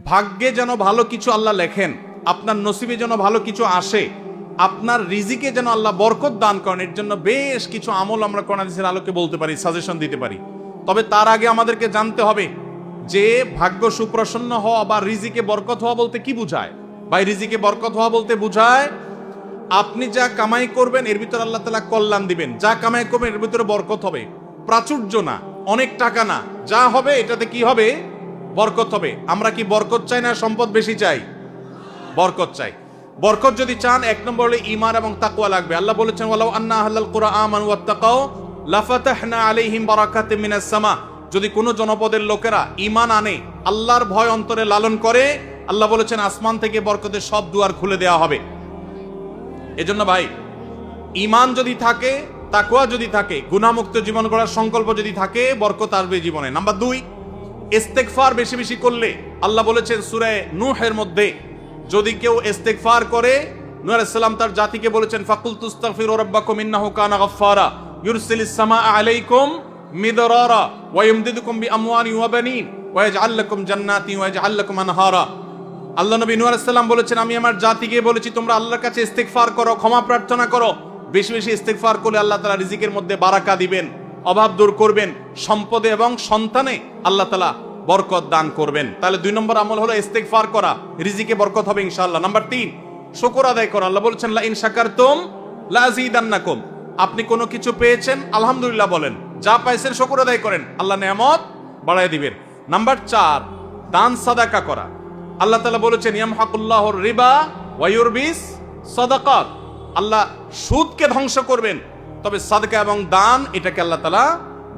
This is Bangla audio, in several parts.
ভাগ্যে যেন ভালো কিছু আল্লাহ লেখেন, আপনার নসিবে যেন ভালো কিছু আসে, আপনার রিজিকে যেন আল্লাহ বরকত দান করেন, এর জন্য বেশ কিছু আমল আমরা কোরআন হাদিসের আলোকে বলতে পারি, সাজেশন দিতে পারি। তবে তার আগে আমাদেরকে জানতে হবে যে ভাগ্য সুপ্রসন্ন হওয়া বা রিজিকে বরকত হওয়া বলতে কি বুঝায়। বা রিজিকে বরকত হওয়া বলতে বুঝায় আপনি যা কামাই করবেন এর ভিতরে আল্লাহ তাআলা কল্যাণ দিবেন, যা কামাই করবেন এর ভিতরে বরকত হবে, প্রাচুর্য না, অনেক টাকা না, যা হবে এটাতে কি হবে, বরকত হবে। আমরা কি বরকত চাই না সম্পদ বেশি চাই? বরকত চাই। বরকত যদি চান, এক নম্বর হলো ঈমান এবং তাকওয়া লাগবে। আল্লাহ বলেছেন ওয়ালাউ আন্না আহলাল কুরআ আমানু ওয়াত্তাকাও লাফাতাহনা আলাইহিম বারাকাতিম মিনাস সামা। যদি কোনো জনপদের লোকেরা ঈমান আনে, আল্লাহর ভয় অন্তরে লালন করে, আল্লাহ বলেছেন আসমান থেকে বরকতের সব দুয়ার খুলে দেওয়া হবে। এজন্য ভাই, ঈমান যদি থাকে, তাকওয়া যদি থাকে, গুনাহমুক্ত জীবন গড়ার সংকল্প যদি থাকে, বরকত আসবে জীবনে। নাম্বার 2, ইস্তেগফার বেশি বেশি করলে। আল্লাহ বলেছেন সূরা নূহের মধ্যে, যদি কেউ ইস্তেগফার করে, নূহ আলাইহিস সালাম তার জাতিকে বলেছেন ফাকুল তুস্তাগফিরু রাব্বাকুম ইন্নাহু কানা গাফফারা ইউরসিলিস সামাআ আলাইকুম মিদরারা ওয়া ইমদিদুকুম বিআমওয়ালিন ওয়া বানিন ওয়া ইয়াজআল লাকুম জান্নাতিন ওয়া ইয়াজআল লাকুম আনহারা। আল্লাহ নবী নূহ আলাইহিস সালাম বলেছেন, আমি আমার জাতিকে বলেছি তোমরা আল্লাহর কাছে ইস্তেগফার করো, ক্ষমা প্রার্থনা করো। বেশি বেশি ইস্তেগফার করলে আল্লাহ তাআলা রিজিকের মধ্যে বারাকা দিবেন, অভাব দূর করবেন, সম্পদে এবং সন্তানে আল্লাহ তাআলা বরকত দান করবেন। তাহলে 2 নম্বর আমল হলো ইস্তেগফার করা, রিজিকে বরকত হবে ইনশাআল্লাহ। নাম্বার 3, শুকর আদায় করা। আল্লাহ বলেছেন লা ইন শাকারতুম লা আযীদান্নাকুম। আপনি কোনো কিছু পেয়েছেন, আলহামদুলিল্লাহ বলেন, যা পাইছেন শুকর আদায় করেন, আল্লাহ নেয়ামত বাড়ায় দিবেন। নাম্বার 4, দান সাদাকা করা। আল্লাহ তাআলা বলেছেন ইয়ামহাকুল্লাহুর রিবা ওয়া ইউরবিস সাদাকাত। আল্লাহ সুদকে ধ্বংস করবেন, তবে সাদকা এবং দান এটাকে আল্লাহ তাআলা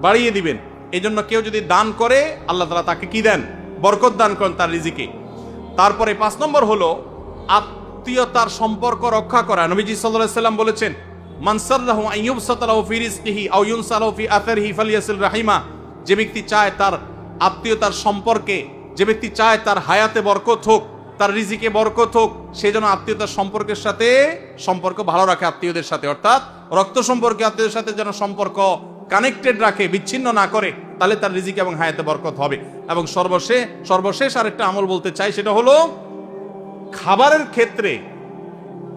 বাড়িয়ে দিবেন। এই জন্য কেউ যদি দান করে, আল্লাহ তাআলা তাকে কি দেন, বরকত দান করেন তার রিজিকে। তারপরে 5 নম্বর হলো আত্মীয়তার সম্পর্ক রক্ষা করা। নবীজি সাল্লাল্লাহু আলাইহি সাল্লাম বলেছেন মান সাররাহু আন ইউবসাতা লাহু ফি রিজকিহি আও ইউনসালাহু ফি আথারিহি ফালিয়াসিল রাহিমা। যে ব্যক্তি চায় তার আত্মীয়তার সম্পর্কে, যে ব্যক্তি চায় তার হায়াতে বরকত হোক, তার রিজিকে বরকত হোক, সেই জন্য আত্মীয়তার সম্পর্কের সাথে সম্পর্ক ভালো রাখে, আত্মীয়দের সাথে, অর্থাৎ রক্ত সম্পর্কে আত্মীয়দের সাথে যেন সম্পর্ক কানেক্টেড রাখে, বিচ্ছিন্ন না করে, তাহলে তার রিজিক এবং হায়াতে বরকত হবে। এবং সর্বশেষ আরেকটা আমল বলতে চাই, সেটা হলো খাবারের ক্ষেত্রে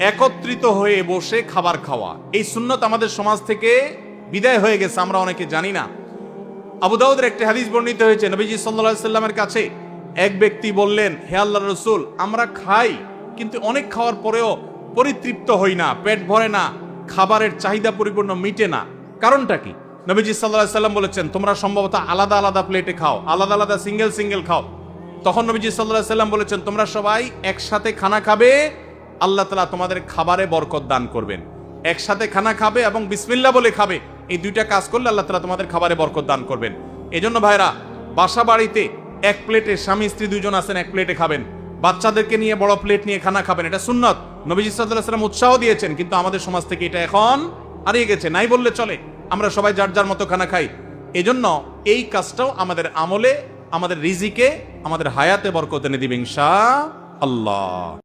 একত্রিত হয়ে বসে খাবার খাওয়া। এই সুন্নত আমাদের সমাজ থেকে বিদায় হয়ে গেছে, আমরা অনেকে জানি না। আবু দাউদের একটি হাদিস বর্ণিত হয়েছে, নবীজি সাল্লাল্লাহু আলাইহি সাল্লামের কাছে এক ব্যক্তি বললেন, হে আল্লাহর রাসূল, আমরা খাই কিন্তু অনেক খাওয়ার পরেও পরিতৃপ্ত হই না, পেট ভরে না, খাবারের চাহিদা পরিপূর্ণ মিটে না, কারণটা কি? নবীজি সাল্লাল্লাহু আলাইহি সাল্লাম বলেছেন তোমরা সম্ভবত আলাদা আলাদা প্লেটে খাও, আলাদা আলাদা সিঙ্গেল খাও। তখন নবীজি সাল্লাল্লাহু আলাইহি সাল্লাম বলেছেন তোমরা সবাই একসাথে খানা খাবে, আল্লাহ তাআলা তোমাদের খাবারে বরকত দান করবেন। একসাথে খানা খাবে এবং বিসমিল্লাহ বলে খাবে, এই 2টা কাজ করলে আল্লাহ তাআলা তোমাদের খাবারে বরকত দান করবেন। এজন্য ভাইরা, বাসা বাড়িতে এক প্লেটে স্বামী স্ত্রী 2 জন আছেন, এক প্লেটে খাবেন। বাচ্চাদেরকে নিয়ে বড় প্লেট নিয়ে খানা খাবেন, এটা সুন্নত। নবীজি সাল্লাল্লাহু আলাইহি সাল্লাম উৎসাহ দিয়েছেন, কিন্তু আমাদের সমাজ থেকে এটা এখন হারিয়ে গেছে, নাই বললে চলে। আমরা সবাই যার যার মতো খানা খাই। এজন্য এই কাজটাও আমাদের আমলে, আমাদের রিজিকে, আমাদের হায়াতে বরকত এনে দিবে ইনশাআল্লাহ।